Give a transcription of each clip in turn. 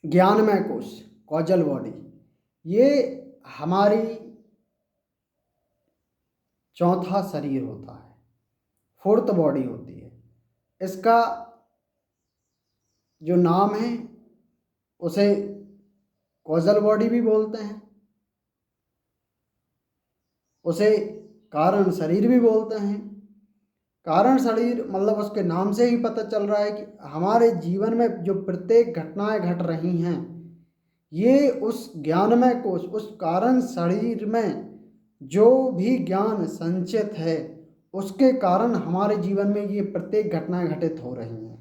ज्ञानमय कोश, causal body, ये हमारी चौथा शरीर होता है, फोर्थ बॉडी होती है। इसका जो नाम है उसे कॉजल बॉडी भी बोलते हैं, उसे कारण शरीर भी बोलते हैं। कारण शरीर मतलब उसके नाम से ही पता चल रहा है कि हमारे जीवन में जो प्रत्येक घटनाएं घट रही हैं, ये उस ज्ञानमय कोश, उस कारण शरीर में जो भी ज्ञान संचित है उसके कारण हमारे जीवन में ये प्रत्येक घटनाएं घटित हो रही हैं।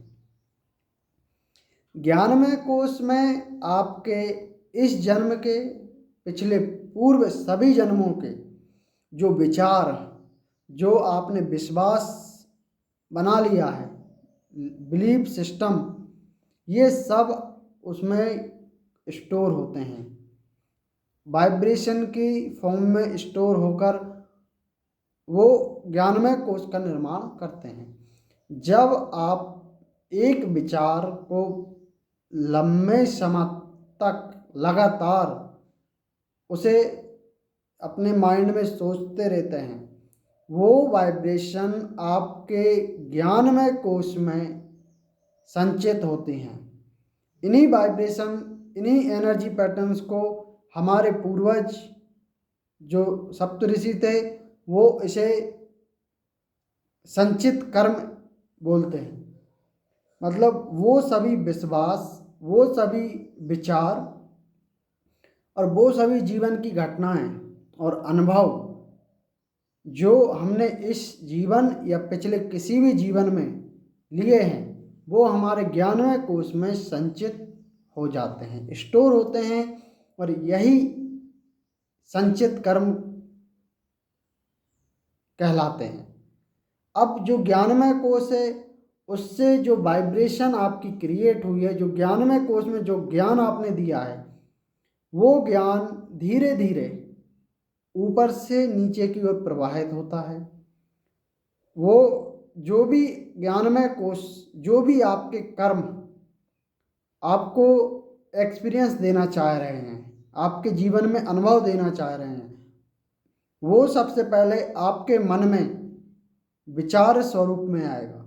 ज्ञानमय कोश में आपके इस जन्म के, पिछले पूर्व सभी जन्मों के जो विचार, जो आपने विश्वास बना लिया है, बिलीफ सिस्टम, ये सब उसमें स्टोर होते हैं, वाइब्रेशन की फॉर्म में स्टोर होकर वो ज्ञानमय कोश का निर्माण करते हैं। जब आप एक विचार को लंबे समय तक लगातार उसे अपने माइंड में सोचते रहते हैं, वो वाइब्रेशन आपके ज्ञानमय कोश में संचित होती हैं। इन्हीं वाइब्रेशन, इन्हीं एनर्जी पैटर्न्स को हमारे पूर्वज जो सप्तऋषि थे वो इसे संचित कर्म बोलते हैं। मतलब वो सभी विश्वास, वो सभी विचार और वो सभी जीवन की घटनाएं और अनुभव जो हमने इस जीवन या पिछले किसी भी जीवन में लिए हैं, वो हमारे ज्ञानमय कोश में संचित हो जाते हैं, स्टोर होते हैं, और यही संचित कर्म कहलाते हैं। अब जो ज्ञानमय कोश है उससे जो वाइब्रेशन आपकी क्रिएट हुई है, जो ज्ञानमय कोश में जो ज्ञान आपने दिया है, वो ज्ञान धीरे धीरे ऊपर से नीचे की ओर प्रवाहित होता है। वो जो भी ज्ञानमय कोश, जो भी आपके कर्म आपको एक्सपीरियंस देना चाह रहे हैं, आपके जीवन में अनुभव देना चाह रहे हैं, वो सबसे पहले आपके मन में विचार स्वरूप में आएगा।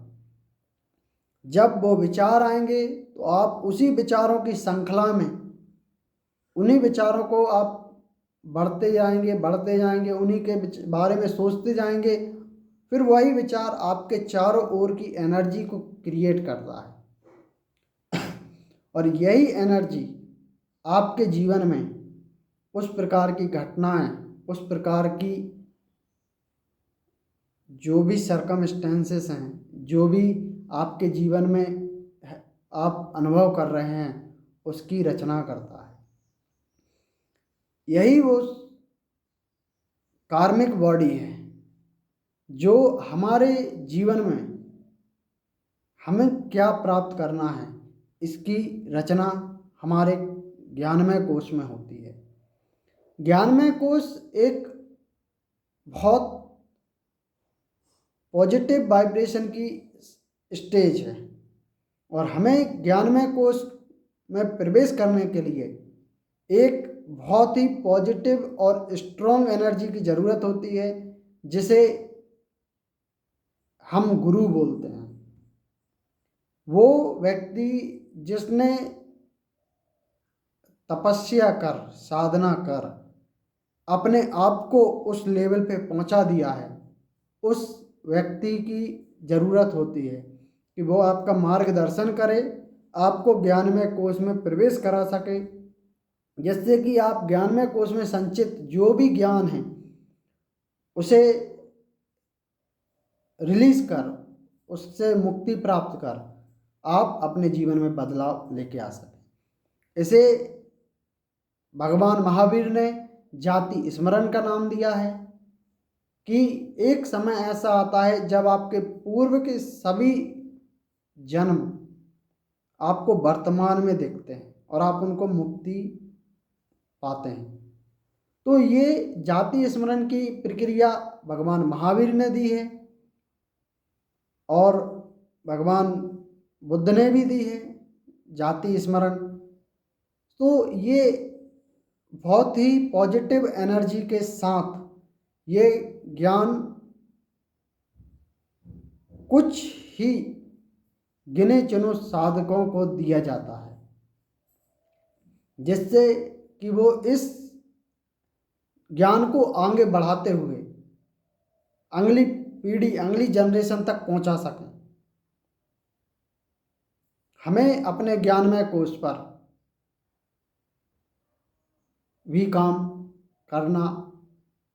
जब वो विचार आएंगे तो आप उसी विचारों की श्रृंखला में, उन्हीं विचारों को आप बढ़ते जाएंगे, उन्हीं के बारे में सोचते जाएंगे, फिर वही विचार आपके चारों ओर की एनर्जी को क्रिएट करता है। और यही एनर्जी आपके जीवन में उस प्रकार की घटनाएं, उस प्रकार की जो भी सर्कमस्टेंसेस हैं, जो भी आपके जीवन में आप अनुभव कर रहे हैं, उसकी रचना करता है। यही वो कार्मिक बॉडी है जो हमारे जीवन में हमें क्या प्राप्त करना है, इसकी रचना हमारे ज्ञानमय कोश में होती है। ज्ञानमय कोश एक बहुत पॉजिटिव वाइब्रेशन की स्टेज है, और हमें ज्ञानमय कोश में प्रवेश करने के लिए एक बहुत ही पॉजिटिव और स्ट्रॉन्ग एनर्जी की ज़रूरत होती है, जिसे हम गुरु बोलते हैं। वो व्यक्ति जिसने तपस्या कर, साधना कर अपने आप को उस लेवल पे पहुंचा दिया है, उस व्यक्ति की ज़रूरत होती है कि वो आपका मार्गदर्शन करे, आपको ज्ञानमय कोश में प्रवेश करा सके, जिससे कि आप ज्ञानमय कोश में संचित जो भी ज्ञान है उसे रिलीज कर, उससे मुक्ति प्राप्त कर आप अपने जीवन में बदलाव लेके आ सकें। इसे भगवान महावीर ने जाति स्मरण का नाम दिया है कि एक समय ऐसा आता है जब आपके पूर्व के सभी जन्म आपको वर्तमान में दिखते हैं और आप उनको मुक्ति पाते हैं। तो ये जाति स्मरण की प्रक्रिया भगवान महावीर ने दी है और भगवान बुद्ध ने भी दी है, जाति स्मरण। तो ये बहुत ही पॉजिटिव एनर्जी के साथ ये ज्ञान कुछ ही गिने चुने साधकों को दिया जाता है, जिससे कि वो इस ज्ञान को आगे बढ़ाते हुए अगली पीढ़ी, अगली जनरेशन तक पहुंचा सकें। हमें अपने ज्ञानमय कोश पर भी काम करना